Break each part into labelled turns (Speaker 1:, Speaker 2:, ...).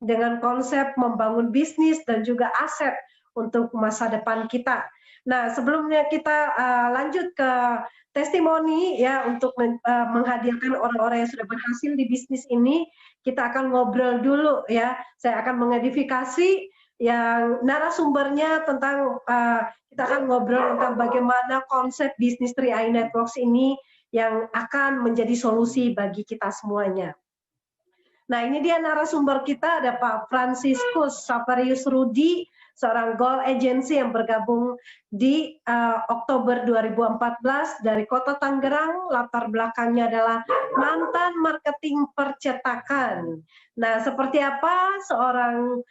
Speaker 1: dengan konsep membangun bisnis dan juga aset untuk masa depan kita. Nah, sebelumnya kita lanjut ke testimoni ya untuk menghadirkan orang-orang yang sudah berhasil di bisnis ini, kita akan ngobrol dulu ya. Saya akan mengedifikasi yang narasumbernya tentang kita akan ngobrol tentang bagaimana konsep bisnis 3i Networks ini yang akan menjadi solusi bagi kita semuanya. Nah, ini dia narasumber kita, ada Pak Franciscus Savarius Rudi, seorang goal agency yang bergabung di Oktober 2014 dari Kota Tangerang, latar belakangnya adalah mantan marketing percetakan. Nah, seperti apa seorang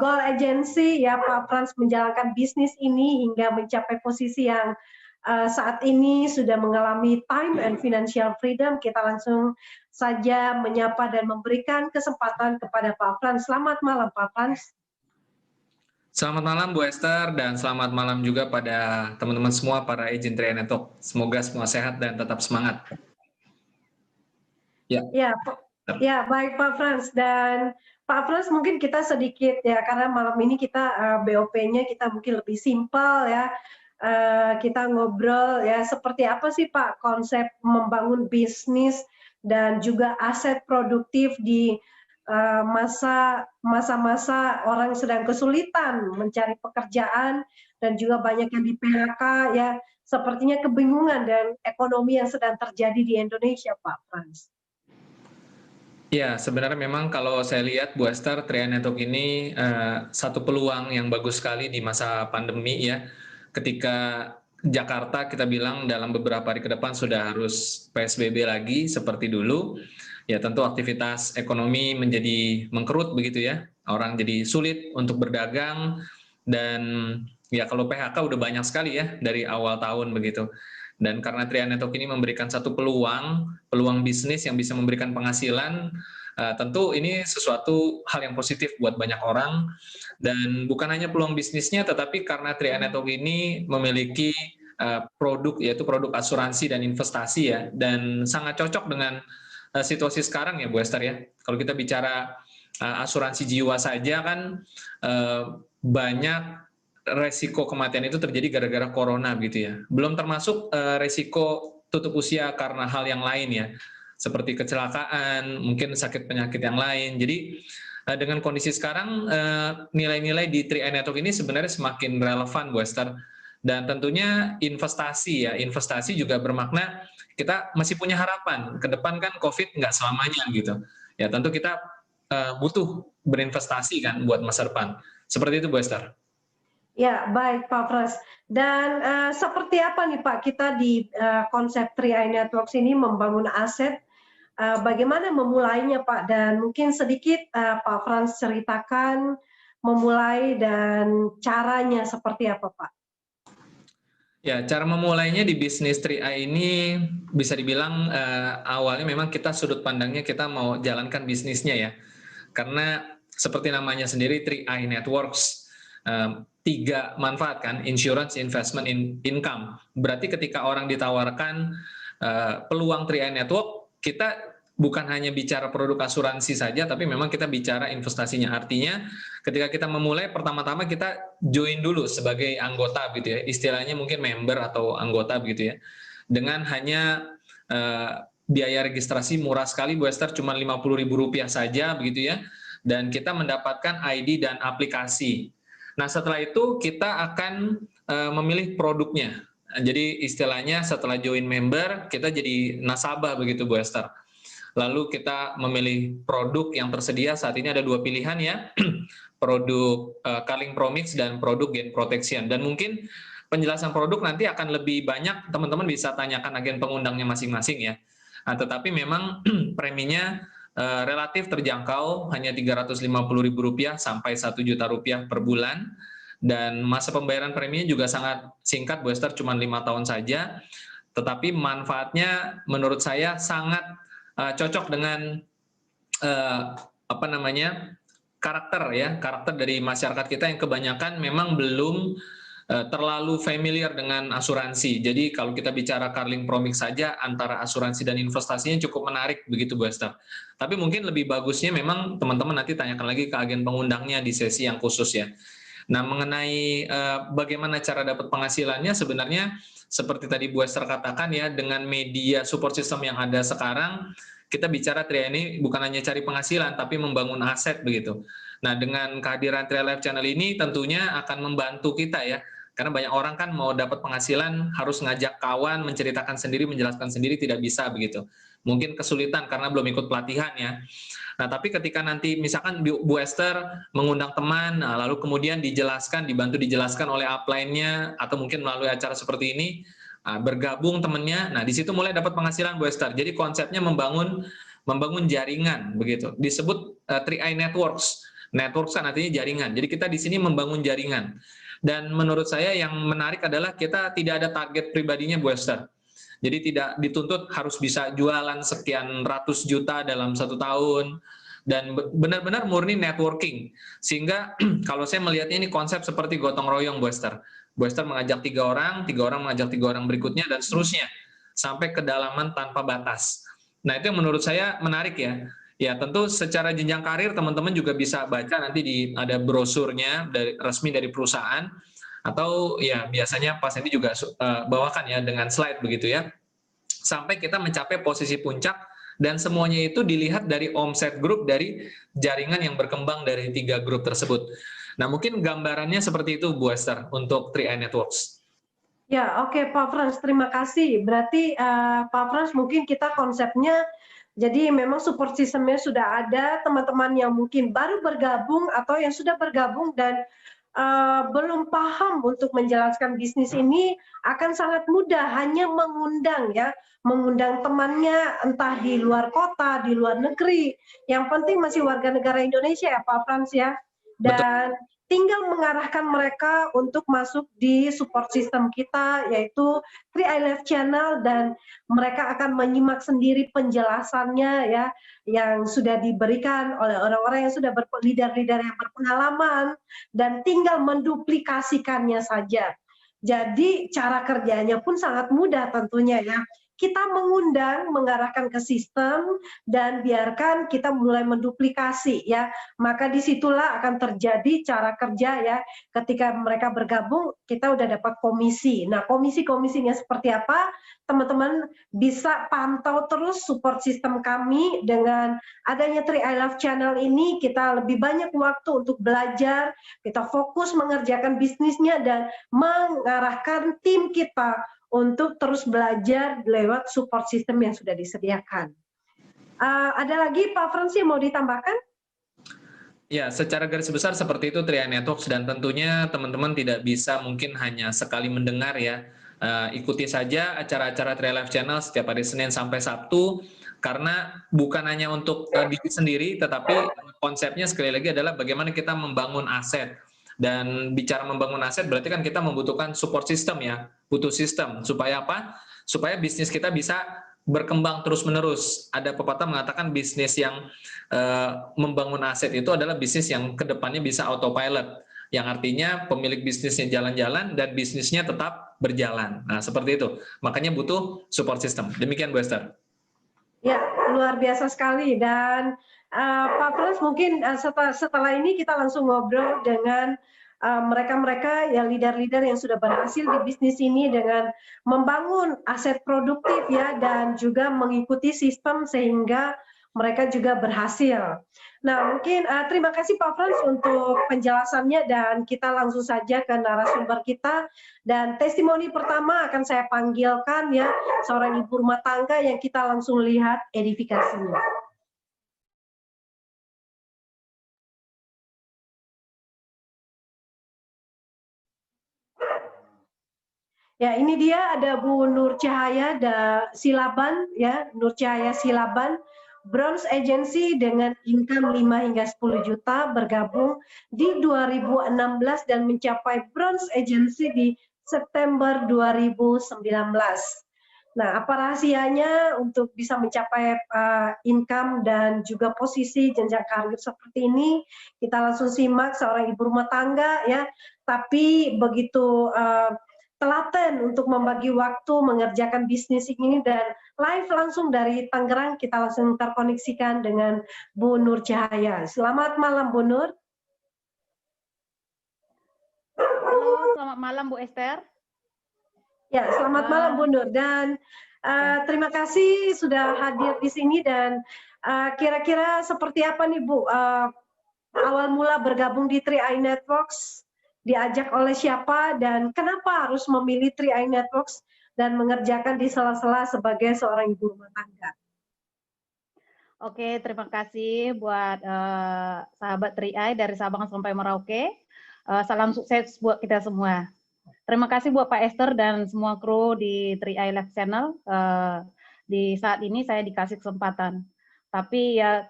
Speaker 1: goal agency ya Pak Frans menjalankan bisnis ini hingga mencapai posisi yang saat ini sudah mengalami time and financial freedom. Kita langsung saja menyapa dan memberikan kesempatan kepada Pak Frans. Selamat malam Pak Frans.
Speaker 2: Selamat malam Bu Esther dan selamat malam juga pada teman-teman semua para agent 3i Network. Semoga semua sehat dan tetap semangat.
Speaker 1: Ya, baik Pak Frans, dan Pak Frans mungkin kita sedikit ya karena malam ini kita BOP-nya kita mungkin lebih simpel ya. Kita ngobrol ya seperti apa sih Pak konsep membangun bisnis dan juga aset produktif di masa-masa orang sedang kesulitan mencari pekerjaan dan juga banyak yang di PHK ya, sepertinya kebingungan dan ekonomi yang sedang terjadi di Indonesia Pak Frans.
Speaker 2: Ya, sebenarnya memang kalau saya lihat Bu Esther, 3i Network ini satu peluang yang bagus sekali di masa pandemi ya. Ketika Jakarta kita bilang dalam beberapa hari ke depan sudah harus PSBB lagi seperti dulu, ya tentu aktivitas ekonomi menjadi mengkerut begitu ya. Orang jadi sulit untuk berdagang dan ya kalau PHK udah banyak sekali ya dari awal tahun begitu. Dan karena 3i Network ini memberikan satu peluang bisnis yang bisa memberikan penghasilan, tentu ini sesuatu hal yang positif buat banyak orang. Dan bukan hanya peluang bisnisnya, tetapi karena 3i Network ini memiliki produk, yaitu produk asuransi dan investasi ya, dan sangat cocok dengan situasi sekarang ya Bu Esther ya. Kalau kita bicara asuransi jiwa saja kan banyak resiko kematian itu terjadi gara-gara corona gitu ya. Belum termasuk resiko tutup usia karena hal yang lain ya, seperti kecelakaan, mungkin sakit penyakit yang lain. Jadi dengan kondisi sekarang nilai-nilai di 3i Network ini sebenarnya semakin relevan Bu Esther. Dan tentunya investasi ya, investasi juga bermakna kita masih punya harapan. Ke depan kan COVID nggak selamanya gitu. Ya tentu kita butuh berinvestasi kan buat masa depan. Seperti itu Bu Esther.
Speaker 1: Ya, baik Pak Frans. Dan seperti apa nih Pak kita di konsep 3i Networks ini membangun aset, bagaimana memulainya Pak? Dan mungkin sedikit Pak Frans ceritakan memulai dan caranya seperti apa Pak?
Speaker 2: Ya, cara memulainya di bisnis 3i ini bisa dibilang awalnya memang kita sudut pandangnya kita mau jalankan bisnisnya ya. Karena seperti namanya sendiri 3i Networks, tiga manfaat kan, insurance, investment, income. Berarti ketika orang ditawarkan peluang 3i Network, kita bukan hanya bicara produk asuransi saja, tapi memang kita bicara investasinya. Artinya ketika kita memulai, pertama-tama kita join dulu sebagai anggota gitu ya, istilahnya mungkin member atau anggota begitu ya, dengan hanya biaya registrasi murah sekali Bu Esther, cuma Rp50.000 saja begitu ya, dan kita mendapatkan ID dan aplikasi. Nah setelah itu kita akan memilih produknya. Jadi istilahnya setelah join member kita jadi nasabah begitu Bu Esther. Lalu kita memilih produk yang tersedia, saat ini ada dua pilihan ya, produk Carling Promix dan produk Gain Protection. Dan mungkin penjelasan produk nanti akan lebih banyak teman-teman bisa tanyakan agen pengundangnya masing-masing ya. Nah, tetapi memang preminya relatif terjangkau, hanya Rp350.000 sampai Rp1.000.000 per bulan. Dan masa pembayaran preminya juga sangat singkat Bu Esther, cuma 5 tahun saja. Tetapi manfaatnya menurut saya sangat cocok dengan karakter ya, karakter dari masyarakat kita yang kebanyakan memang belum terlalu familiar dengan asuransi. Jadi kalau kita bicara Carling Promix saja, antara asuransi dan investasinya cukup menarik begitu Bu Esther. Tapi mungkin lebih bagusnya memang teman-teman nanti tanyakan lagi ke agen pengundangnya di sesi yang khusus ya. Nah, mengenai bagaimana cara dapat penghasilannya, sebenarnya seperti tadi Bu Esther katakan ya, dengan media support system yang ada sekarang, kita bicara Tria ini bukan hanya cari penghasilan, tapi membangun aset begitu. Nah, dengan kehadiran Tria Life Channel ini tentunya akan membantu kita ya, karena banyak orang kan mau dapat penghasilan harus ngajak kawan, menceritakan sendiri, menjelaskan sendiri, tidak bisa begitu. Mungkin kesulitan karena belum ikut pelatihan ya. Nah, tapi ketika nanti misalkan Bu Esther mengundang teman, nah, lalu kemudian dijelaskan, dibantu dijelaskan oleh upline-nya, atau mungkin melalui acara seperti ini, bergabung temennya, nah di situ mulai dapat penghasilan Bu Esther. Jadi konsepnya membangun jaringan begitu. Disebut 3i Networks. Networks kan artinya jaringan. Jadi kita di sini membangun jaringan. Dan menurut saya yang menarik adalah kita tidak ada target pribadinya Bu Esther. Jadi tidak dituntut harus bisa jualan sekian ratus juta dalam 1 tahun. Dan benar-benar murni networking. Sehingga kalau saya melihatnya ini konsep seperti gotong royong Bu Esther. Bu Esther mengajak 3 orang mengajak 3 orang berikutnya, dan seterusnya. Sampai kedalaman tanpa batas. Nah itu yang menurut saya menarik ya. Ya tentu secara jenjang karir teman-teman juga bisa baca nanti ada brosurnya resmi dari perusahaan, atau ya biasanya Pak Sandy juga bawakan ya dengan slide begitu ya, sampai kita mencapai posisi puncak, dan semuanya itu dilihat dari omset grup, dari jaringan yang berkembang dari 3 grup tersebut. Nah mungkin gambarannya seperti itu Bu Esther untuk 3i Networks.
Speaker 1: Ya, oke Pak Frans, terima kasih. Berarti Pak Frans mungkin kita konsepnya, jadi memang support system-nya sudah ada, teman-teman yang mungkin baru bergabung atau yang sudah bergabung dan belum paham untuk menjelaskan bisnis ini akan sangat mudah, hanya mengundang ya, mengundang temannya entah di luar kota, di luar negeri. Yang penting masih warga negara Indonesia ya Pak Frans ya. Dan tinggal mengarahkan mereka untuk masuk di support system kita, yaitu 3i Life Channel, dan mereka akan menyimak sendiri penjelasannya ya, yang sudah diberikan oleh orang-orang yang sudah leader-leader yang berpengalaman, dan tinggal menduplikasikannya saja. Jadi cara kerjanya pun sangat mudah tentunya ya. Kita mengundang, mengarahkan ke sistem, dan biarkan kita mulai menduplikasi ya. Maka disitulah akan terjadi cara kerja ya. Ketika mereka bergabung, kita udah dapat komisi. Nah, komisi-komisinya seperti apa? Teman-teman bisa pantau terus support sistem kami. Dengan adanya 3i Life Channel ini, kita lebih banyak waktu untuk belajar, kita fokus mengerjakan bisnisnya dan mengarahkan tim kita untuk terus belajar lewat support system yang sudah disediakan. Ada lagi Pak Frans yang mau ditambahkan?
Speaker 2: Ya, secara garis besar seperti itu 3i Networks, dan tentunya teman-teman tidak bisa mungkin hanya sekali mendengar ya. Ikuti saja acara-acara 3i Life Channel setiap hari Senin sampai Sabtu, karena bukan hanya untuk diri sendiri, tetapi konsepnya sekali lagi adalah bagaimana kita membangun aset. Dan bicara membangun aset berarti kan kita membutuhkan support system ya, butuh sistem. Supaya apa? Supaya bisnis kita bisa berkembang terus-menerus. Ada pepatah mengatakan bisnis yang membangun aset itu adalah bisnis yang kedepannya bisa autopilot, yang artinya pemilik bisnisnya jalan-jalan dan bisnisnya tetap berjalan. Nah, seperti itu. Makanya butuh support system. Demikian Bu Esther.
Speaker 1: Ya, luar biasa sekali. Dan Pak Frans mungkin setelah ini kita langsung ngobrol dengan mereka-mereka yang leader-leader yang sudah berhasil di bisnis ini dengan membangun aset produktif ya, dan juga mengikuti sistem sehingga mereka juga berhasil. Nah, mungkin terima kasih Pak Frans untuk penjelasannya, dan kita langsung saja ke narasumber kita. Dan testimoni pertama akan saya panggilkan ya, seorang ibu rumah tangga yang kita langsung lihat edifikasinya. Ya, ini dia ada Bu Nur Cahaya Silaban ya, Nur Cahaya Silaban, Bronze Agency dengan income 5 hingga 10 juta, bergabung di 2016 dan mencapai Bronze Agency di September 2019. Nah, apa rahasianya untuk bisa mencapai income dan juga posisi jenjang karir seperti ini? Kita langsung simak seorang ibu rumah tangga ya, tapi begitu telaten untuk membagi waktu mengerjakan bisnis ini dan live langsung dari Tangerang kita langsung terkoneksikan dengan Bu Nur Cahaya. Selamat malam Bu Nur.
Speaker 3: Halo, selamat malam Bu Esther.
Speaker 1: Ya, selamat malam Bu Nur dan terima kasih sudah hadir di sini dan kira-kira seperti apa nih Bu awal mula bergabung di 3i Networks, diajak oleh siapa dan kenapa harus memilih 3i Networks dan mengerjakan di sela-sela sebagai seorang ibu rumah tangga?
Speaker 3: Oke, terima kasih buat sahabat 3i dari Sabang sampai Merauke. Salam sukses buat kita semua. Terima kasih buat Pak Esther dan semua kru di 3i Live Channel. Di saat ini saya dikasih kesempatan. Tapi ya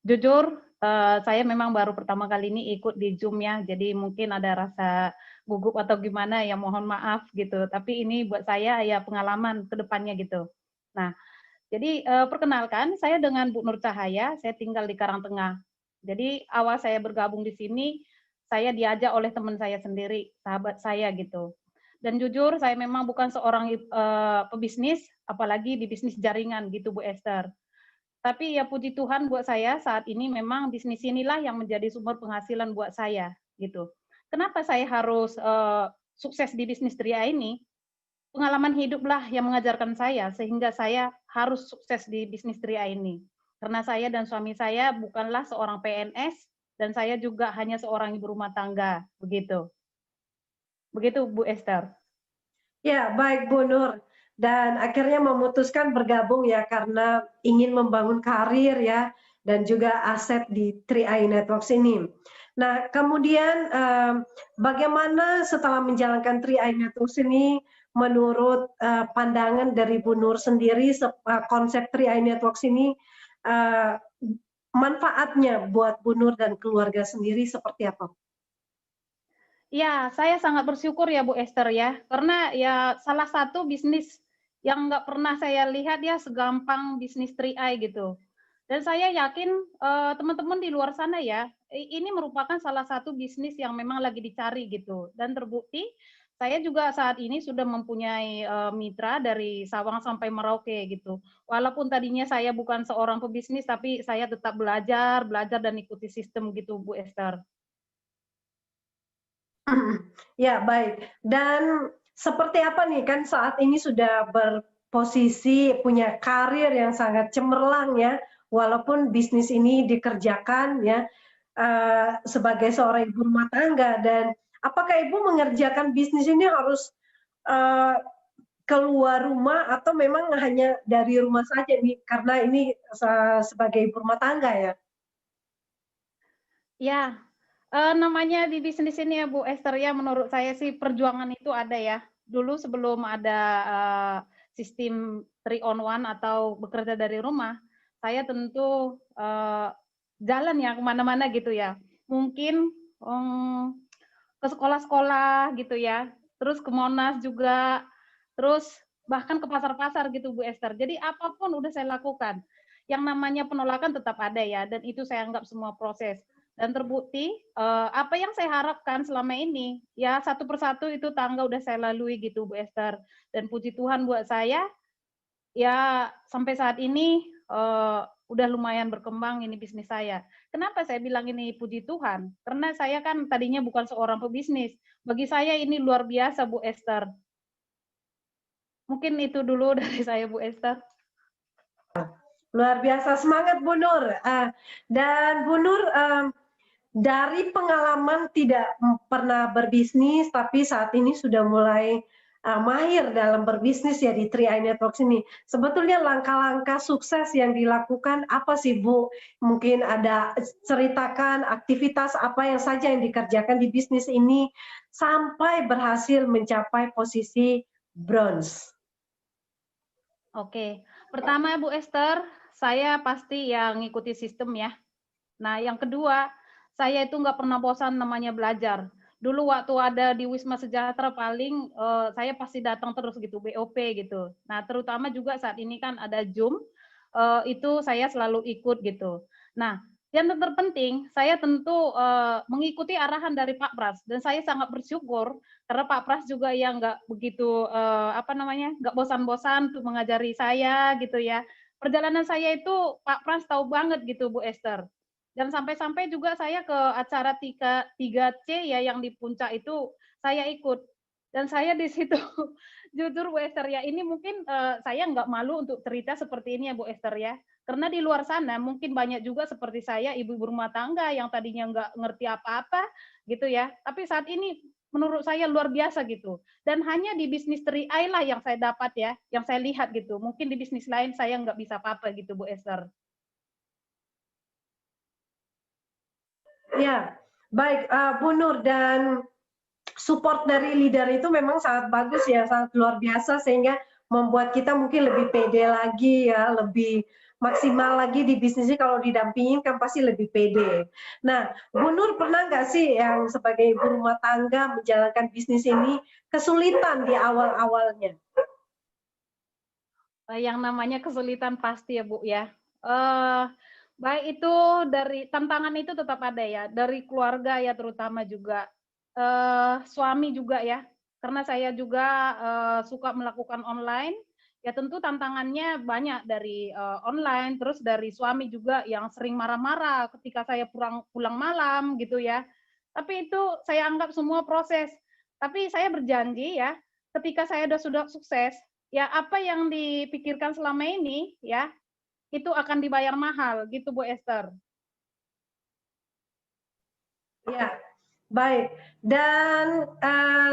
Speaker 3: jujur, saya memang baru pertama kali ini ikut di Zoom ya, jadi mungkin ada rasa gugup atau gimana ya mohon maaf gitu. Tapi ini buat saya ya pengalaman ke depannya gitu. Nah, jadi perkenalkan saya dengan Bu Nur Cahaya, saya tinggal di Karangtengah. Jadi awal saya bergabung di sini, saya diajak oleh teman saya sendiri, sahabat saya gitu. Dan jujur saya memang bukan seorang pebisnis, apalagi di bisnis jaringan gitu Bu Esther. Tapi ya puji Tuhan buat saya saat ini memang bisnis inilah yang menjadi sumber penghasilan buat saya gitu. Kenapa saya harus sukses di bisnis Tria ini? Pengalaman hiduplah yang mengajarkan saya sehingga saya harus sukses di bisnis Tria ini. Karena saya dan suami saya bukanlah seorang PNS dan saya juga hanya seorang ibu rumah tangga, begitu. Begitu Bu Esther.
Speaker 1: Ya, baik Bu Nur. Dan akhirnya memutuskan bergabung ya karena ingin membangun karir ya dan juga aset di 3i Networks ini. Nah, kemudian bagaimana setelah menjalankan 3i Networks ini menurut pandangan dari Bu Nur sendiri konsep 3i Networks ini manfaatnya buat Bu Nur dan keluarga sendiri seperti apa?
Speaker 3: Ya, saya sangat bersyukur ya Bu Esther ya, karena ya salah satu bisnis yang nggak pernah saya lihat ya segampang bisnis 3i gitu. Dan saya yakin teman-teman di luar sana ya, ini merupakan salah satu bisnis yang memang lagi dicari gitu. Dan terbukti saya juga saat ini sudah mempunyai mitra dari Sabang sampai Merauke gitu. Walaupun tadinya saya bukan seorang pebisnis, tapi saya tetap belajar dan ikuti sistem gitu Bu Esther.
Speaker 1: Ya, baik. Dan seperti apa nih, kan saat ini sudah berposisi, punya karir yang sangat cemerlang ya, walaupun bisnis ini dikerjakan ya, sebagai seorang ibu rumah tangga. Dan apakah Ibu mengerjakan bisnis ini harus keluar rumah atau memang hanya dari rumah saja nih, karena ini sebagai ibu rumah tangga ya?
Speaker 3: Ya, namanya di bisnis ini ya Bu Esther ya, menurut saya sih perjuangan itu ada ya. Dulu sebelum ada sistem 3-on-1 atau bekerja dari rumah, saya tentu jalan ya kemana-mana gitu ya. Mungkin ke sekolah-sekolah gitu ya, terus ke Monas juga, terus bahkan ke pasar-pasar gitu Bu Esther. Jadi apapun udah saya lakukan. Yang namanya penolakan tetap ada ya, dan itu saya anggap semua proses. Dan terbukti apa yang saya harapkan selama ini ya satu persatu itu tangga udah saya lalui gitu Bu Esther, dan puji Tuhan buat saya ya sampai saat ini udah lumayan berkembang ini bisnis saya. Kenapa saya bilang ini puji Tuhan? Karena saya kan tadinya bukan seorang pebisnis. Bagi saya ini luar biasa Bu Esther. Mungkin itu dulu dari saya Bu Esther.
Speaker 1: Luar biasa, semangat Bu Nur. Dan Bu Nur, dari pengalaman tidak pernah berbisnis, tapi saat ini sudah mulai mahir dalam berbisnis ya di 3i Networks ini. Sebetulnya langkah-langkah sukses yang dilakukan apa sih Bu? Mungkin ada ceritakan aktivitas apa yang saja yang dikerjakan di bisnis ini sampai berhasil mencapai posisi bronze.
Speaker 3: Oke, pertama Bu Esther, saya pasti yang ngikuti sistem ya. Nah, yang kedua, saya itu nggak pernah bosan namanya belajar. Dulu waktu ada di Wisma Sejahtera paling saya pasti datang terus gitu, BOP gitu. Nah, terutama juga saat ini kan ada Zoom, itu saya selalu ikut gitu. Nah, yang terpenting saya tentu mengikuti arahan dari Pak Pras, dan saya sangat bersyukur karena Pak Pras juga yang nggak begitu nggak bosan-bosan untuk mengajari saya gitu ya. Perjalanan saya itu Pak Pras tahu banget gitu, Bu Esther. Dan sampai-sampai juga saya ke acara 3C ya yang di Puncak itu saya ikut. Dan saya di situ jujur Bu Esther ya, ini mungkin saya nggak malu untuk cerita seperti ini ya Bu Esther ya. Karena di luar sana mungkin banyak juga seperti saya ibu-ibu rumah tangga yang tadinya nggak ngerti apa-apa gitu ya. Tapi saat ini menurut saya luar biasa gitu. Dan hanya di bisnis 3i lah yang saya dapat ya, yang saya lihat gitu. Mungkin di bisnis lain saya nggak bisa apa-apa gitu Bu Esther.
Speaker 1: Ya, baik Bu Nur, dan support dari leader itu memang sangat bagus ya, sangat luar biasa sehingga membuat kita mungkin lebih pede lagi ya, lebih maksimal lagi di bisnisnya. Kalau didampingin kan pasti lebih pede. Nah, Bu Nur pernah nggak sih yang sebagai ibu rumah tangga menjalankan bisnis ini kesulitan di awal-awalnya?
Speaker 3: Yang namanya kesulitan pasti ya Bu ya. Baik itu dari tantangan itu tetap ada ya, dari keluarga ya terutama juga, suami juga ya, karena saya juga suka melakukan online, ya tentu tantangannya banyak dari online, terus dari suami juga yang sering marah-marah ketika saya pulang malam gitu ya. Tapi itu saya anggap semua proses. Tapi saya berjanji ya, ketika saya sudah sukses, ya apa yang dipikirkan selama ini ya itu akan dibayar mahal, gitu Bu Esther.
Speaker 1: Ya, baik. Dan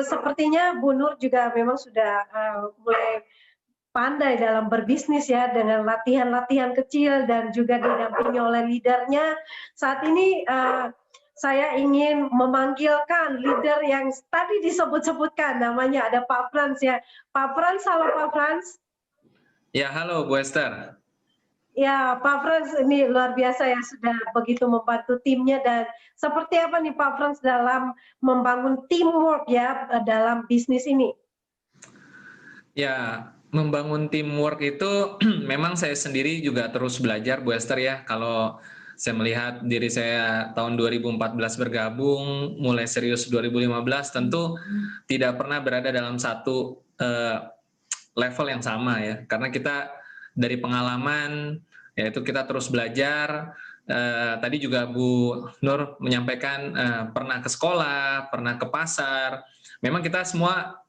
Speaker 1: sepertinya Bu Nur juga memang sudah mulai pandai dalam berbisnis ya, dengan latihan-latihan kecil dan juga didampingi oleh leadernya. Saat ini saya ingin memanggilkan leader yang tadi disebut-sebutkan, namanya ada Pak Frans ya. Pak Frans, halo Pak Frans.
Speaker 2: Ya, halo Bu Esther.
Speaker 1: Ya, Pak Frans ini luar biasa ya, sudah begitu membantu timnya. Dan seperti apa nih Pak Frans dalam membangun teamwork ya dalam bisnis ini?
Speaker 2: Ya, membangun teamwork itu memang saya sendiri juga terus belajar Bu Esther ya. Kalau saya melihat diri saya tahun 2014 bergabung, mulai serius 2015, tentu tidak pernah berada dalam satu level yang sama ya. Karena kita dari pengalaman, yaitu kita terus belajar. Tadi juga Bu Nur menyampaikan pernah ke sekolah, pernah ke pasar. Memang kita semua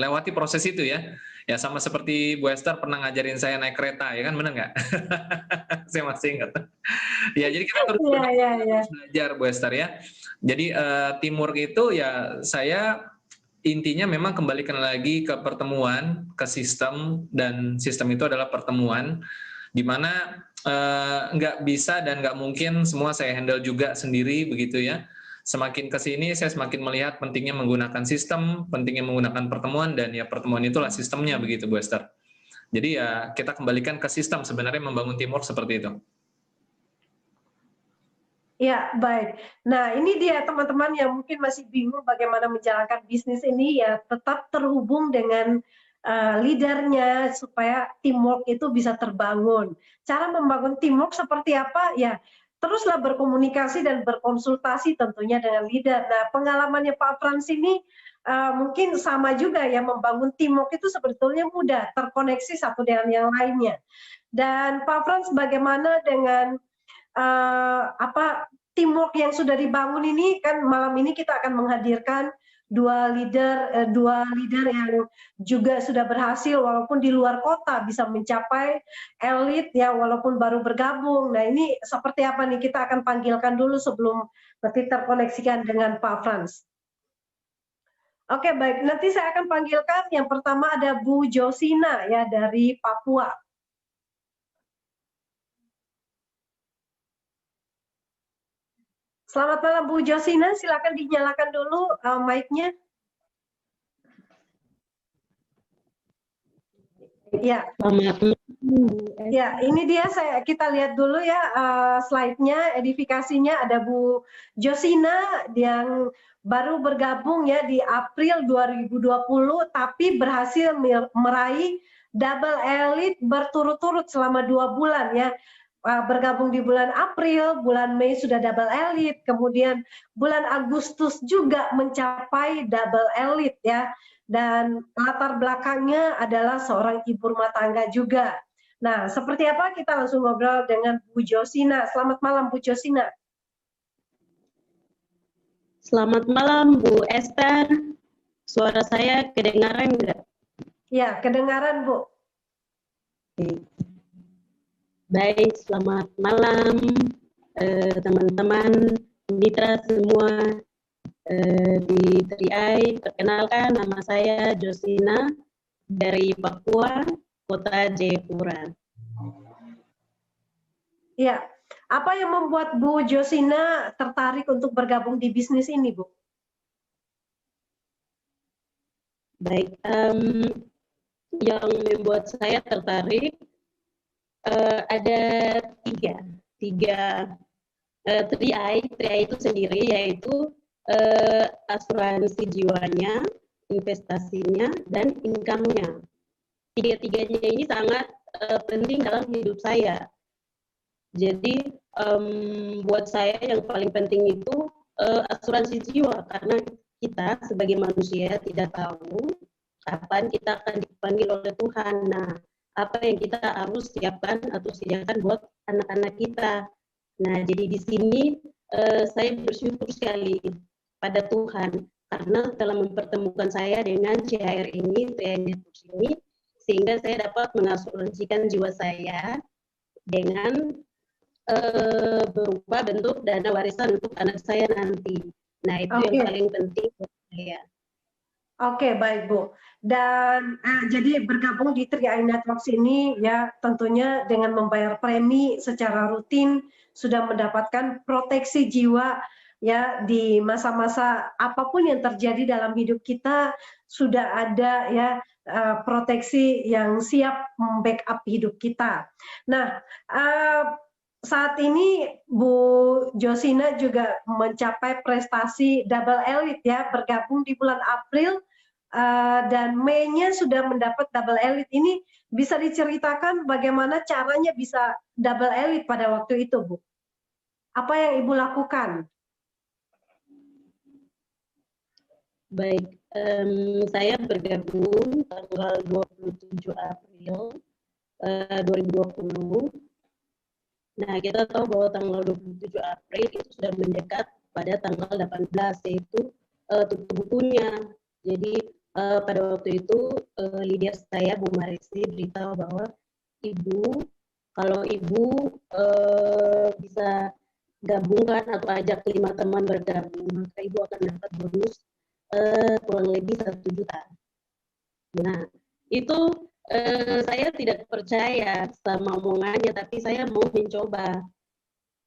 Speaker 2: lewati proses itu ya. Ya sama seperti Bu Esther pernah ngajarin saya naik kereta, ya kan, benar nggak? Saya masih ingat. Ya jadi kita terus belajar Bu Esther ya. Jadi teamwork itu ya saya intinya memang kembalikan lagi ke pertemuan, ke sistem, dan sistem itu adalah pertemuan, di mana nggak bisa dan nggak mungkin semua saya handle juga sendiri begitu ya. Semakin ke sini saya semakin melihat pentingnya menggunakan sistem, pentingnya menggunakan pertemuan, dan ya pertemuan itulah sistemnya begitu Bu Esther. Jadi ya kita kembalikan ke sistem sebenarnya membangun teamwork seperti itu.
Speaker 1: Ya, baik. Nah, ini dia teman-teman yang mungkin masih bingung bagaimana menjalankan bisnis ini, ya tetap terhubung dengan leadernya supaya teamwork itu bisa terbangun. Cara membangun teamwork seperti apa? Ya, teruslah berkomunikasi dan berkonsultasi tentunya dengan leader. Nah, pengalamannya Pak Frans ini mungkin sama juga ya, membangun teamwork itu sebetulnya mudah, terkoneksi satu dengan yang lainnya. Dan Pak Frans, bagaimana dengan teamwork yang sudah dibangun ini? Kan malam ini kita akan menghadirkan dua leader yang juga sudah berhasil walaupun di luar kota bisa mencapai elit ya walaupun baru bergabung. Nah, ini seperti apa nih, kita akan panggilkan dulu sebelum nanti terkoneksikan dengan Pak Frans. Oke, baik, nanti saya akan panggilkan yang pertama ada Bu Josina ya dari Papua. Selamat malam Bu Josina, silakan dinyalakan dulu mic-nya. Ya.
Speaker 4: Selamat
Speaker 1: Ya, ini dia kita lihat dulu ya slide-nya, edifikasinya ada Bu Josina yang baru bergabung ya di April 2020 tapi berhasil meraih double elite berturut-turut selama 2 bulan ya. Bergabung di bulan April, bulan Mei sudah double elite, kemudian bulan Agustus juga mencapai double elite ya. Dan latar belakangnya adalah seorang ibu rumah tangga juga. Nah, seperti apa kita langsung ngobrol dengan Bu Josina. Selamat malam Bu Josina.
Speaker 4: Selamat malam Bu Esther. Suara saya kedengaran enggak?
Speaker 1: Ya, kedengaran Bu.
Speaker 4: Oke. Baik, selamat malam teman-teman, mitra semua di TRI. Perkenalkan, nama saya Josina dari Papua, Kota Jayapura.
Speaker 1: Ya, apa yang membuat Bu Josina tertarik untuk bergabung di bisnis ini, Bu?
Speaker 4: Baik, yang membuat saya tertarik ada tiga TRI itu sendiri, yaitu asuransi jiwanya, investasinya, dan income-nya. Tiga-tiganya ini sangat penting dalam hidup saya. Jadi buat saya yang paling penting itu asuransi jiwa, karena kita sebagai manusia tidak tahu kapan kita akan dipanggil oleh Tuhan. Nah, apa yang kita harus siapkan atau sediakan buat anak-anak kita. Nah, jadi di sini saya bersyukur sekali pada Tuhan karena telah mempertemukan saya dengan CHR ini, sehingga saya dapat mengasuransikan jiwa saya dengan berupa bentuk dana warisan untuk anak saya nanti. Nah, itu yang paling penting buat saya.
Speaker 1: Oke, baik Bu. Dan jadi bergabung di TRI Networks ini ya tentunya dengan membayar premi secara rutin sudah mendapatkan proteksi jiwa ya di masa-masa apapun yang terjadi dalam hidup kita sudah ada ya proteksi yang siap membackup hidup kita. Nah, saat ini Bu Josina juga mencapai prestasi double elite ya, bergabung di bulan April dan Mei-nya sudah mendapat double elite. Ini bisa diceritakan bagaimana caranya bisa double elite pada waktu itu, Bu? Apa yang Ibu lakukan?
Speaker 4: Baik, saya bergabung tanggal 27 April 2020. Nah, kita tahu bahwa tanggal 27 April itu sudah mendekat pada tanggal 18, yaitu tutup bukunya. Jadi pada waktu itu leader saya, Bu Marisi, beritahu bahwa Ibu, kalau Ibu bisa gabungkan atau ajak 5 teman bergabung, maka Ibu akan dapat bonus kurang lebih 1 juta. Nah, itu saya tidak percaya sama omongannya, tapi saya mau mencoba.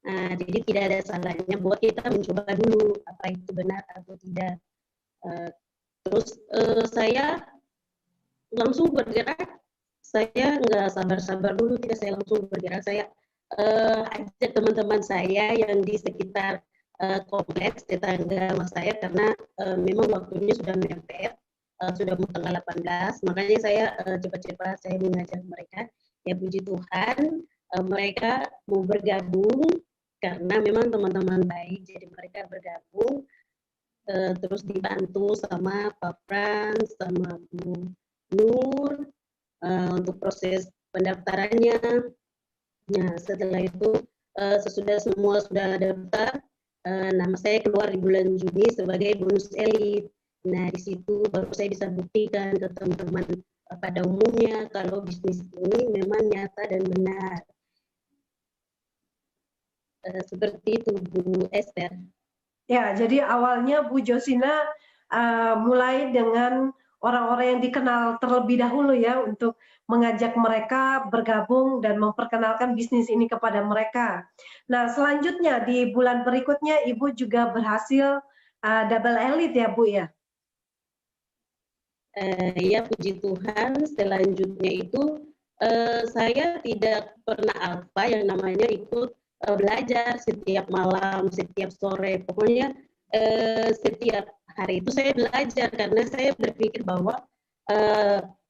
Speaker 4: Nah, jadi tidak ada salahnya buat kita mencoba dulu apa itu benar atau tidak. Terus saya langsung bergerak. Saya nggak sabar-sabar dulu, tidak, saya langsung bergerak. Saya ajak teman-teman saya yang di sekitar kompleks tetangga mas saya, karena memang waktunya sudah mepet. Sudah mau tanggal 18, makanya saya cepat-cepat saya mengajak mereka. Ya puji Tuhan, mereka mau bergabung karena memang teman-teman baik, jadi mereka bergabung, terus dibantu sama Pak Frans, sama Bu Nur untuk proses pendaftarannya. Nah, setelah itu sesudah semua sudah daftar, nama saya keluar di bulan Juni sebagai bonus elit. Nah, di situ baru saya bisa buktikan ke teman-teman pada umumnya kalau bisnis ini memang nyata dan benar. Seperti itu, Bu Esther.
Speaker 1: Ya, jadi awalnya Bu Josina mulai dengan orang-orang yang dikenal terlebih dahulu ya untuk mengajak mereka bergabung dan memperkenalkan bisnis ini kepada mereka. Nah, selanjutnya di bulan berikutnya Ibu juga berhasil double elite ya, Bu ya?
Speaker 4: Ya puji Tuhan, selanjutnya itu saya tidak pernah apa yang namanya ikut belajar setiap malam, setiap sore, pokoknya setiap hari itu saya belajar karena saya berpikir bahwa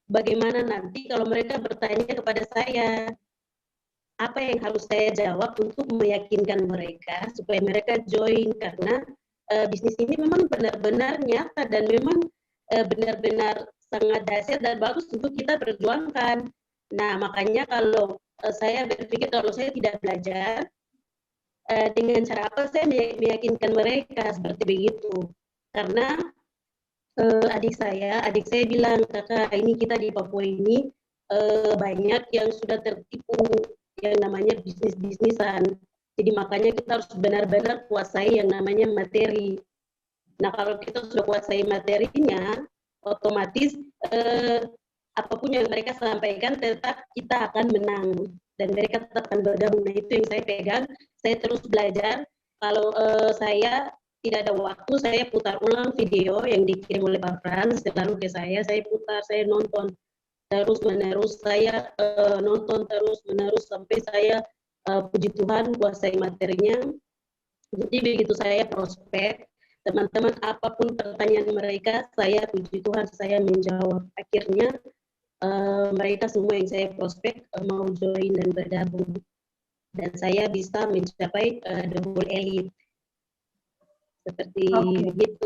Speaker 4: bagaimana nanti kalau mereka bertanya kepada saya, apa yang harus saya jawab untuk meyakinkan mereka supaya mereka join karena bisnis ini memang benar-benar nyata dan memang benar-benar sangat dahsyat dan bagus untuk kita perjuangkan. Nah, makanya kalau saya berpikir kalau saya tidak belajar, dengan cara apa saya meyakinkan mereka seperti begitu. Karena adik saya bilang, kakak ini kita di Papua ini banyak yang sudah tertipu yang namanya bisnis-bisnisan. Jadi makanya kita harus benar-benar kuasai yang namanya materi. Nah, kalau kita sudah kuasai materinya, otomatis apapun yang mereka sampaikan tetap kita akan menang dan mereka tetap akan bergabung. Nah, itu yang saya pegang. Saya terus belajar. Kalau saya tidak ada waktu, saya putar ulang video yang dikirim oleh Pak Frans selalu ke saya putar, saya nonton terus menerus, saya nonton terus menerus sampai saya puji Tuhan kuasai materinya. Jadi begitu saya prospek, teman-teman apapun pertanyaan mereka, saya puji Tuhan saya menjawab. Akhirnya mereka semua yang saya prospek mau join dan bergabung dan saya bisa mencapai double elite seperti begitu.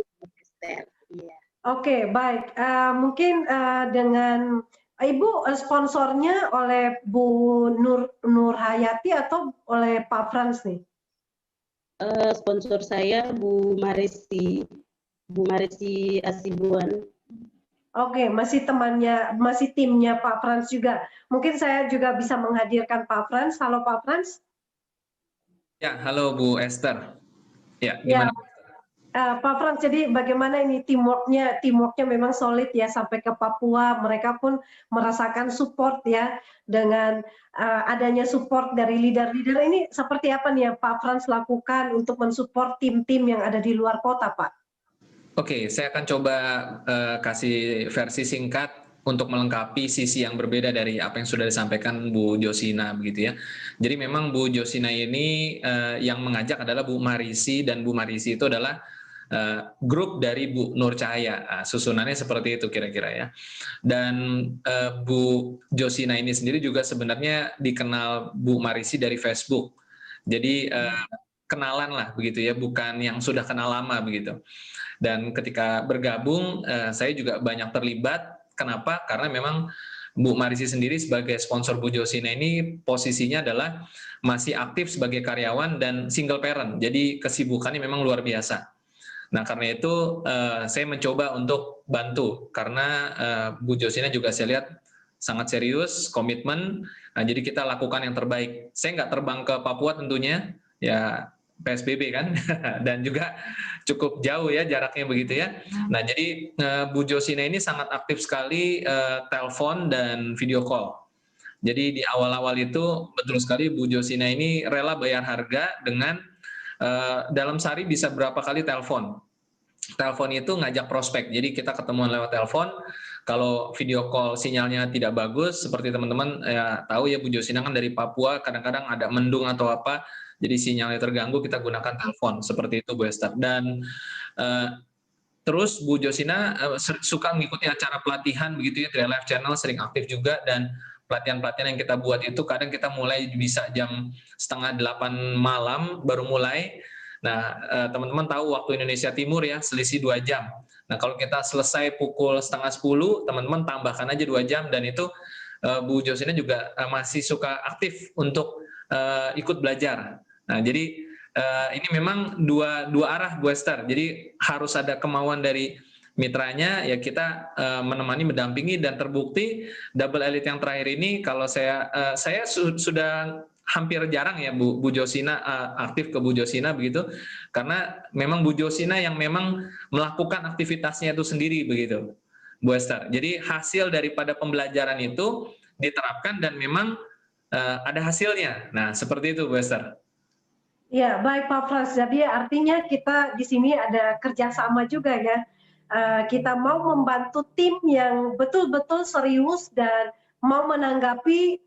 Speaker 4: Yeah.
Speaker 1: Oke, baik. Mungkin dengan Ibu sponsornya oleh Bu Nur Hayati atau oleh Pak Frans nih?
Speaker 4: Sponsor saya Bu Marisi Asibuan.
Speaker 1: Oke, masih timnya Pak Frans juga. Mungkin saya juga bisa menghadirkan Pak Frans. Halo Pak Frans.
Speaker 2: Ya, halo Bu Esther. Ya, gimana?
Speaker 1: Ya, Pak Frans, jadi bagaimana ini teamworknya memang solid ya sampai ke Papua. Mereka pun merasakan support ya dengan adanya support dari leader-leader ini. Seperti apa nih yang Pak Frans lakukan untuk mensupport tim-tim yang ada di luar kota, Pak?
Speaker 2: Oke, saya akan coba kasih versi singkat untuk melengkapi sisi yang berbeda dari apa yang sudah disampaikan Bu Josina begitu ya. Jadi memang Bu Josina ini yang mengajak adalah Bu Marisi, dan Bu Marisi itu adalah grup dari Bu Nur Cahaya. Susunannya seperti itu kira-kira ya. Dan Bu Josina ini sendiri juga sebenarnya dikenal Bu Marisi dari Facebook. Jadi kenalan lah begitu ya, bukan yang sudah kenal lama begitu. Dan ketika bergabung, saya juga banyak terlibat. Kenapa? Karena memang Bu Marisi sendiri sebagai sponsor Bu Josina ini posisinya adalah masih aktif sebagai karyawan dan single parent. Jadi kesibukannya memang luar biasa. Nah, karena itu saya mencoba untuk bantu. Karena Bu Josina juga saya lihat sangat serius, komitmen. Nah, jadi kita lakukan yang terbaik. Saya nggak terbang ke Papua tentunya, ya PSBB kan, dan juga cukup jauh ya jaraknya begitu ya. Nah, jadi Bu Josina ini sangat aktif sekali telepon dan video call. Jadi di awal-awal itu betul sekali Bu Josina ini rela bayar harga dengan dalam sehari bisa berapa kali telepon. Telepon itu ngajak prospek, jadi kita ketemuan lewat telepon. Kalau video call sinyalnya tidak bagus, seperti teman-teman ya tahu ya Bu Josina kan dari Papua, kadang-kadang ada mendung atau apa, jadi sinyalnya terganggu, kita gunakan telepon seperti itu Bu Esther. Dan terus Bu Josina suka mengikuti acara pelatihan begitu ya, di live channel sering aktif juga. Dan pelatihan-pelatihan yang kita buat itu kadang kita mulai bisa jam 7:30 malam baru mulai. Nah, teman-teman tahu waktu Indonesia Timur ya, selisih 2 jam. Nah, kalau kita selesai pukul 9:30, teman-teman tambahkan aja 2 jam, dan itu Bu Josina juga masih suka aktif untuk ikut belajar. Nah, jadi ini memang dua arah Bu Esther. Jadi harus ada kemauan dari mitranya, ya kita menemani, mendampingi, dan terbukti double elite yang terakhir ini, kalau saya sudah hampir jarang ya Bu Josina aktif ke Bu Josina begitu, karena memang Bu Josina yang memang melakukan aktivitasnya itu sendiri begitu Bu Esther. Jadi hasil daripada pembelajaran itu diterapkan dan memang ada hasilnya. Nah, seperti itu Bu Esther.
Speaker 1: Ya, baik Pak Frans. Jadi artinya kita di sini ada kerjasama juga ya. Kita mau membantu tim yang betul-betul serius dan mau menanggapi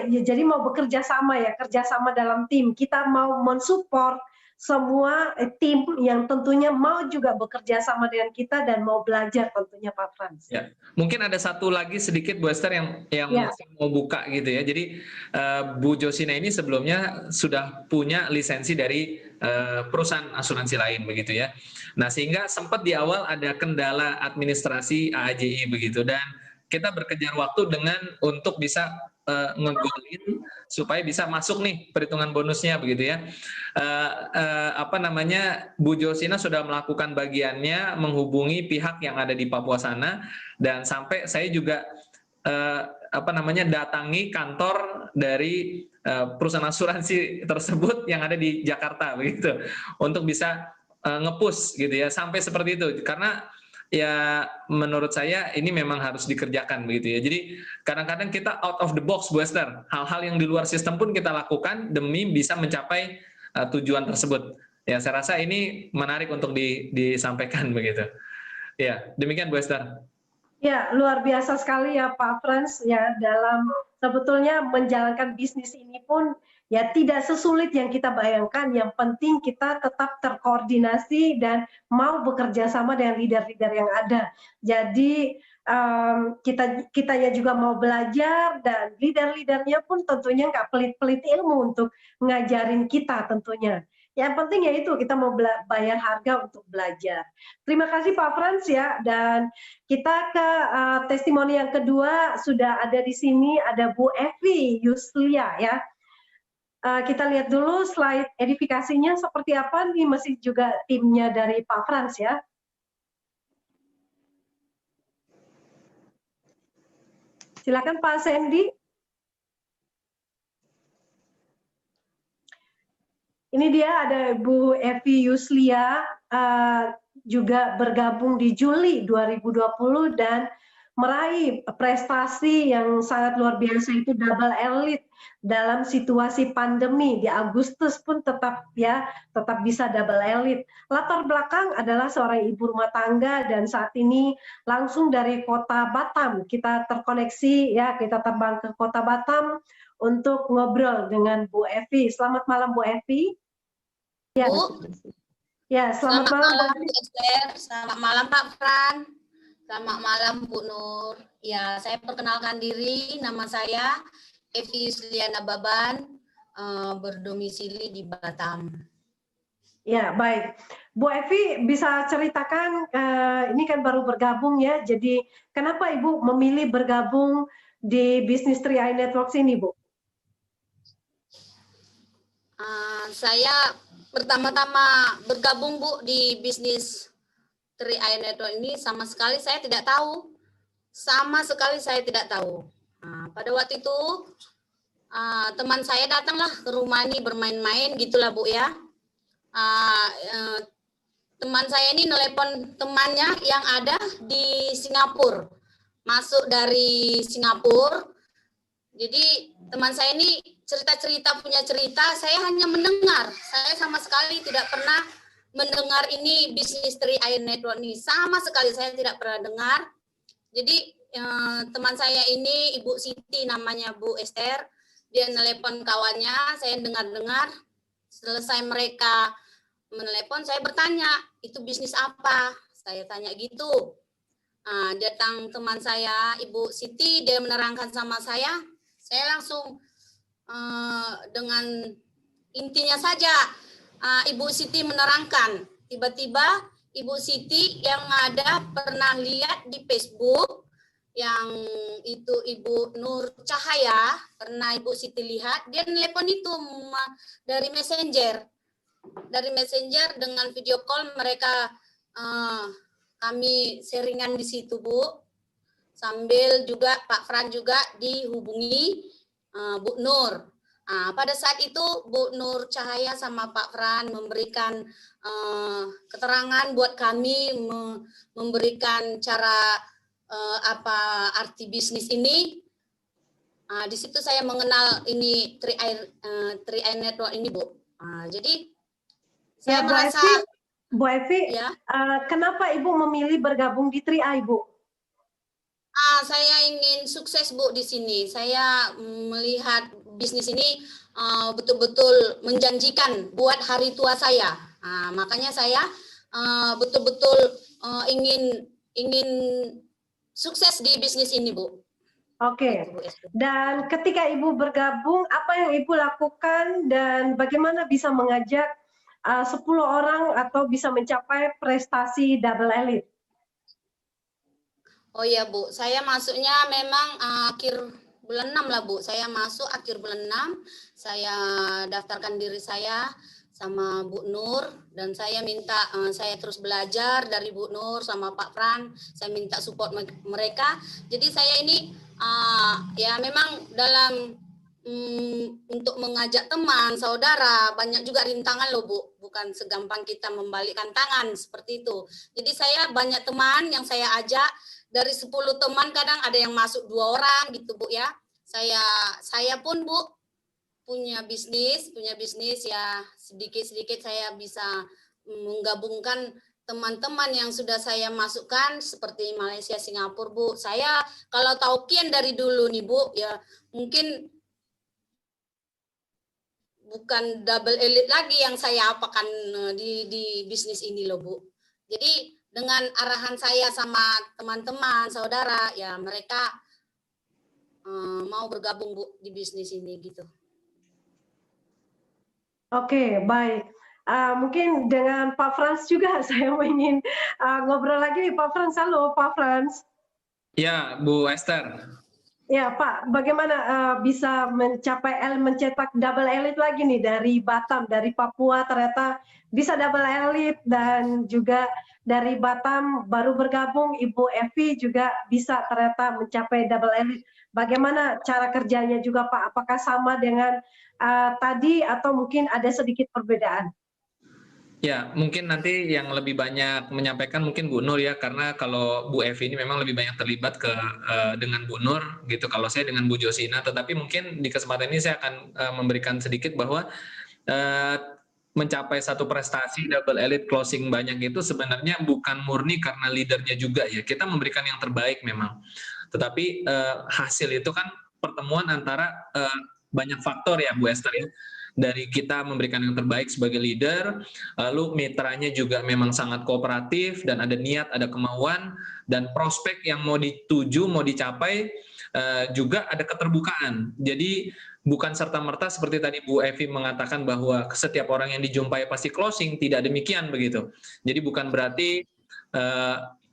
Speaker 1: jadi mau bekerja sama ya, kerjasama dalam tim. Kita mau mensupport semua tim yang tentunya mau juga bekerja sama dengan kita dan mau belajar tentunya Pak Frans.
Speaker 2: Ya, mungkin ada satu lagi sedikit Bu Esther yang mau buka gitu ya. Jadi Bu Josina ini sebelumnya sudah punya lisensi dari perusahaan asuransi lain begitu ya. Nah sehingga sempat di awal ada kendala administrasi AAJI begitu, dan kita berkejar waktu dengan untuk bisa ngegolin supaya bisa masuk nih perhitungan bonusnya begitu ya. Bu Josina sudah melakukan bagiannya, menghubungi pihak yang ada di Papua sana, dan sampai saya juga datangi kantor dari perusahaan asuransi tersebut yang ada di Jakarta begitu untuk bisa nge-push gitu ya, sampai seperti itu. Karena ya menurut saya ini memang harus dikerjakan begitu ya. Jadi kadang-kadang kita out of the box Bu Esther, hal-hal yang di luar sistem pun kita lakukan demi bisa mencapai tujuan tersebut. Ya saya rasa ini menarik untuk disampaikan begitu. Ya, demikian Bu Esther.
Speaker 1: Ya, luar biasa sekali ya Pak Frans ya, dalam sebetulnya menjalankan bisnis ini pun ya tidak sesulit yang kita bayangkan. Yang penting kita tetap terkoordinasi dan mau bekerja sama dengan leader-leader yang ada. Jadi kitanya juga mau belajar, dan leader-leadernya pun tentunya nggak pelit-pelit ilmu untuk ngajarin kita tentunya. Yang penting ya itu, kita mau bayar harga untuk belajar. Terima kasih Pak Frans ya, dan kita ke testimoni yang kedua. Sudah ada di sini, ada Bu Evi Yuslia ya. Kita lihat dulu slide edifikasinya seperti apa nih, masih juga timnya dari Pak Frans ya. Silakan Pak Sandy. Ini dia ada Bu Evi Yuslia, juga bergabung di Juli 2020 dan meraih prestasi yang sangat luar biasa, itu double elite dalam situasi pandemi. Di Agustus pun tetap bisa double elite. Latar belakang adalah seorang ibu rumah tangga dan saat ini langsung dari kota Batam. Kita terkoneksi ya, kita terbang ke kota Batam untuk ngobrol dengan Bu Evi. Selamat malam Bu Evi. Ya, ya selamat malam
Speaker 5: Bu Esther, selamat malam Pak Fran, selamat malam Bu Nur. Ya, saya perkenalkan diri, nama saya Evi Yusliana Baban, berdomisili di Batam.
Speaker 1: Ya, baik. Bu Evi bisa ceritakan, ini kan baru bergabung ya, jadi kenapa Ibu memilih bergabung di bisnis 3i Networks ini, Bu?
Speaker 5: Saya pertama-tama bergabung Bu di bisnis 3i Network ini sama sekali saya tidak tahu. Pada waktu itu teman saya datanglah ke rumah ini bermain-main gitulah Bu ya. Teman saya ini nelepon temannya yang ada di Singapura, masuk dari Singapura. Jadi teman saya ini punya cerita, saya hanya mendengar. Saya sama sekali tidak pernah mendengar ini bisnis 3i Network ini. Sama sekali saya tidak pernah dengar. Jadi teman saya ini Ibu Siti namanya Bu Esther. Dia menelepon kawannya, saya dengar-dengar. Selesai mereka menelepon, saya bertanya, itu bisnis apa? Saya tanya gitu. Datang teman saya, Ibu Siti, dia menerangkan sama saya langsung dengan intinya saja Ibu Siti menerangkan. Tiba-tiba Ibu Siti yang ada pernah lihat di Facebook yang itu Ibu Nur Cahaya, pernah Ibu Siti lihat, dia nelpon itu dari Messenger. Dari Messenger dengan video call mereka, kami sharingan di situ Bu. Sambil juga Pak Fran juga dihubungi Bu Nur. Pada saat itu Bu Nur Cahaya sama Pak Fran memberikan keterangan buat kami, memberikan cara apa arti bisnis ini. Di situ saya mengenal ini 3i Network ini Bu. Jadi saya merasa
Speaker 1: Bu Evi, ya. Kenapa Ibu memilih bergabung di 3i Bu?
Speaker 5: Saya ingin sukses Bu di sini. Saya melihat bisnis ini betul-betul menjanjikan buat hari tua saya. Makanya saya betul-betul ingin sukses di bisnis ini Bu.
Speaker 1: Oke. Dan ketika Ibu bergabung, apa yang Ibu lakukan dan bagaimana bisa mengajak 10 orang atau bisa mencapai prestasi double elite?
Speaker 5: Oh iya Bu, saya masuknya memang akhir bulan 6 lah Bu. Saya masuk akhir bulan 6, saya daftarkan diri saya sama Bu Nur, dan saya minta saya terus belajar dari Bu Nur sama Pak Fran. Saya minta support mereka. Jadi saya ini ya memang dalam untuk mengajak teman, saudara, banyak juga rintangan loh Bu. Bukan segampang kita membalikkan tangan seperti itu. Jadi saya banyak teman yang saya ajak. Dari 10 teman kadang ada yang masuk 2 orang gitu Bu ya. Saya pun Bu punya bisnis ya, sedikit-sedikit saya bisa menggabungkan teman-teman yang sudah saya masukkan seperti Malaysia, Singapura Bu. Saya kalau taukian dari dulu nih Bu ya, mungkin bukan double elite lagi yang saya apakan di bisnis ini loh Bu. Jadi dengan arahan saya sama teman-teman, saudara, ya mereka mau bergabung Bu di bisnis ini gitu.
Speaker 1: Oke, baik. Mungkin dengan Pak Frans juga saya ingin ngobrol lagi nih Pak Frans. Halo Pak Frans.
Speaker 2: Ya, Bu Esther.
Speaker 1: Ya Pak, bagaimana bisa mencetak double elite lagi nih dari Batam, dari Papua ternyata bisa double elite, dan juga dari Batam baru bergabung Ibu Evi juga bisa ternyata mencapai double elite. Bagaimana cara kerjanya juga Pak? Apakah sama dengan tadi atau mungkin ada sedikit perbedaan?
Speaker 2: Ya, mungkin nanti yang lebih banyak menyampaikan mungkin Bu Nur ya, karena kalau Bu Evi ini memang lebih banyak terlibat dengan Bu Nur gitu, kalau saya dengan Bu Josina, tetapi mungkin di kesempatan ini saya akan memberikan sedikit bahwa mencapai satu prestasi double elite closing banyak itu sebenarnya bukan murni karena leadernya juga ya, kita memberikan yang terbaik memang, tetapi hasil itu kan pertemuan antara banyak faktor ya Bu Esther ya. Dari kita memberikan yang terbaik sebagai leader, lalu mitranya juga memang sangat kooperatif dan ada niat, ada kemauan, dan prospek yang mau dituju, mau dicapai juga ada keterbukaan. Jadi bukan serta-merta seperti tadi Bu Evi mengatakan bahwa setiap orang yang dijumpai pasti closing, tidak demikian begitu. Jadi bukan berarti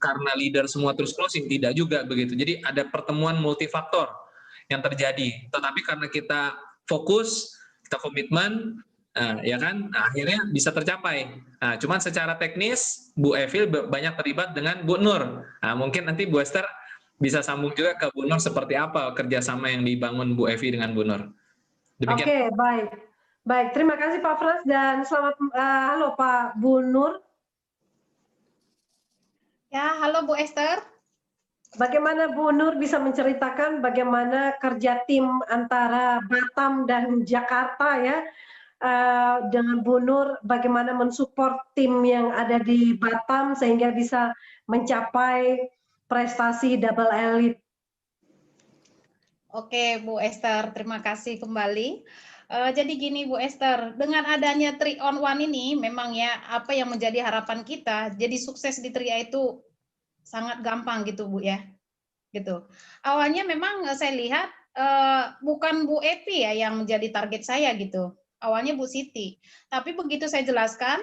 Speaker 2: karena leader semua terus closing, tidak juga begitu. Jadi ada pertemuan multifaktor yang terjadi. Tetapi karena kita fokus, kita komitmen, ya kan, akhirnya bisa tercapai. Cuman secara teknis Bu Evi banyak terlibat dengan Bu Nur. Mungkin nanti Bu Esther bisa sambung juga ke Bu Nur seperti apa kerjasama yang dibangun Bu Evi dengan Bu Nur. Demikian.
Speaker 1: Oke, baik. Terima kasih Pak Frans dan selamat halo Pak Bu Nur.
Speaker 3: Ya, halo Bu Esther.
Speaker 1: Bagaimana Bu Nur bisa menceritakan bagaimana kerja tim antara Batam dan Jakarta ya, dengan Bu Nur bagaimana mensupport tim yang ada di Batam sehingga bisa mencapai prestasi double elite.
Speaker 3: Oke Bu Esther, terima kasih kembali. Jadi gini Bu Esther, dengan adanya 3-on-1 ini memang ya apa yang menjadi harapan kita, jadi sukses di 3A itu sangat gampang gitu Bu ya. Gitu. Awalnya memang saya lihat bukan Bu Evi ya yang menjadi target saya gitu. Awalnya Bu Siti. Tapi begitu saya jelaskan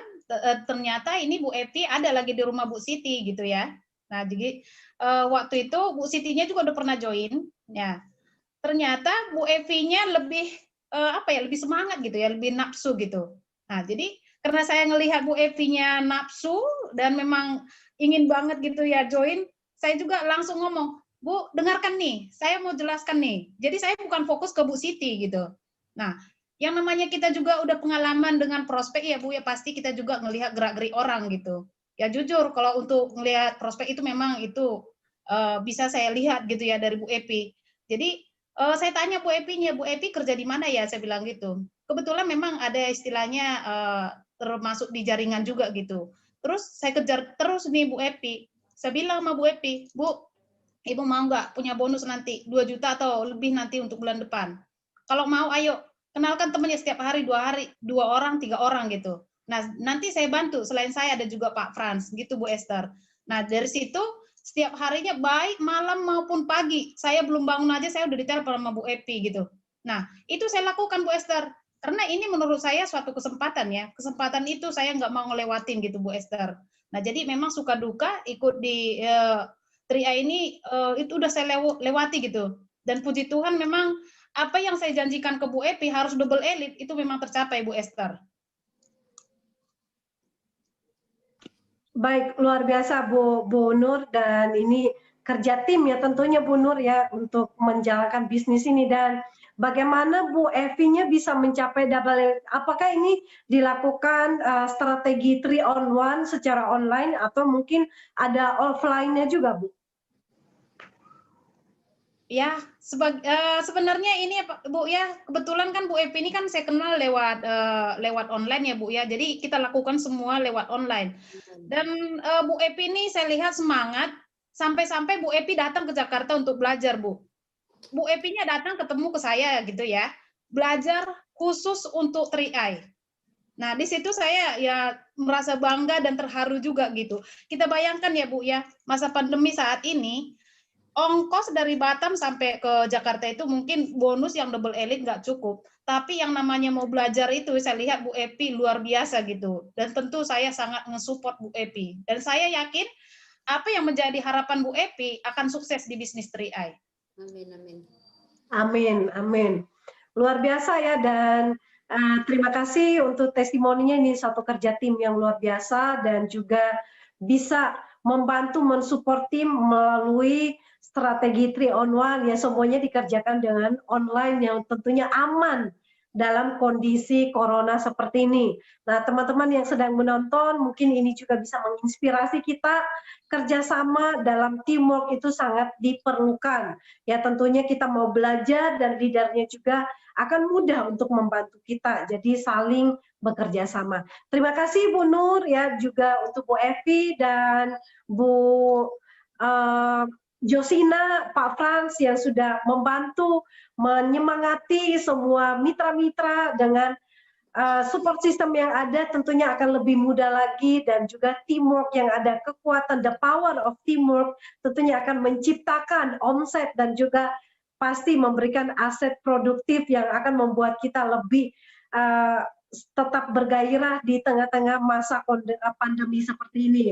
Speaker 3: ternyata ini Bu Evi ada lagi di rumah Bu Siti gitu ya. Nah, jadi waktu itu Bu Sitinya juga udah pernah join ya. Ternyata Bu Evi-nya lebih lebih semangat gitu ya, lebih nafsu gitu. Nah, jadi karena saya ngelihat Bu Evi-nya nafsu dan memang ingin banget gitu ya join, saya juga langsung ngomong, Bu, dengarkan nih, saya mau jelaskan nih. Jadi saya bukan fokus ke Bu Siti gitu. Nah, yang namanya kita juga udah pengalaman dengan prospek ya Bu ya, pasti kita juga ngelihat gerak-gerik orang gitu. Ya jujur kalau untuk ngelihat prospek itu memang itu bisa saya lihat gitu ya dari Bu Evi. Jadi saya tanya Bu Evi-nya, Bu Evi kerja di mana ya? Saya bilang gitu. Kebetulan memang ada istilahnya termasuk di jaringan juga gitu. Terus saya kejar terus nih Bu Evi. Saya bilang sama Bu Evi, Bu,
Speaker 6: Ibu mau nggak punya bonus nanti 2 juta atau lebih nanti untuk bulan depan? Kalau mau, ayo kenalkan temannya setiap hari, 2 orang, 3 orang gitu. Nah, nanti saya bantu. Selain saya ada juga Pak Frans, gitu Bu Esther. Nah, dari situ setiap harinya baik malam maupun pagi. Saya belum bangun aja, saya udah ditelepon sama Bu Epi gitu. Nah, itu saya lakukan Bu Esther. Karena ini menurut saya suatu kesempatan ya. Kesempatan itu saya nggak mau ngelewatin gitu Bu Esther. Nah, jadi memang suka duka ikut di Tria ini itu udah saya lewati gitu. Dan puji Tuhan memang apa yang saya janjikan ke Bu Epi harus double elite itu memang tercapai Bu Esther.
Speaker 1: Baik, luar biasa Bu Nur, dan ini kerja tim ya tentunya Bu Nur ya untuk menjalankan bisnis ini. Dan bagaimana Bu Evi-nya bisa mencapai double elite? Apakah ini dilakukan strategi 3-on-1 secara online atau mungkin ada offline-nya juga Bu?
Speaker 6: Ya, sebenarnya ini Bu ya, kebetulan kan Bu Epi ini kan saya kenal lewat online ya Bu ya. Jadi kita lakukan semua lewat online. Dan Bu Epi ini saya lihat semangat sampai-sampai Bu Epi datang ke Jakarta untuk belajar Bu. Bu Epi-nya datang ketemu ke saya gitu ya. Belajar khusus untuk 3i. Nah, di situ saya ya merasa bangga dan terharu juga gitu. Kita bayangkan ya Bu ya, masa pandemi saat ini ongkos dari Batam sampai ke Jakarta itu mungkin bonus yang double elite nggak cukup. Tapi yang namanya mau belajar itu saya lihat Bu Epi luar biasa gitu. Dan tentu saya sangat nge-support Bu Epi. Dan saya yakin apa yang menjadi harapan Bu Epi akan sukses di bisnis 3i.
Speaker 5: Amin, amin.
Speaker 1: Amin, amin. Luar biasa ya, dan terima kasih untuk testimoninya, ini satu kerja tim yang luar biasa dan juga bisa membantu mensupport tim melalui strategi 3-on-1 ya, semuanya dikerjakan dengan online yang tentunya aman dalam kondisi corona seperti ini. Nah, teman-teman yang sedang menonton, mungkin ini juga bisa menginspirasi kita, kerjasama dalam teamwork itu sangat diperlukan. Ya, tentunya kita mau belajar dan leadernya juga akan mudah untuk membantu kita. Jadi saling bekerja sama. Terima kasih Bu Nur ya, juga untuk Bu Evi dan Bu Josina, Pak Frans yang sudah membantu menyemangati semua mitra-mitra dengan support system yang ada, tentunya akan lebih mudah lagi, dan juga teamwork yang ada, kekuatan the power of teamwork tentunya akan menciptakan omset dan juga pasti memberikan aset produktif yang akan membuat kita lebih tetap bergairah di tengah-tengah masa pandemi seperti ini.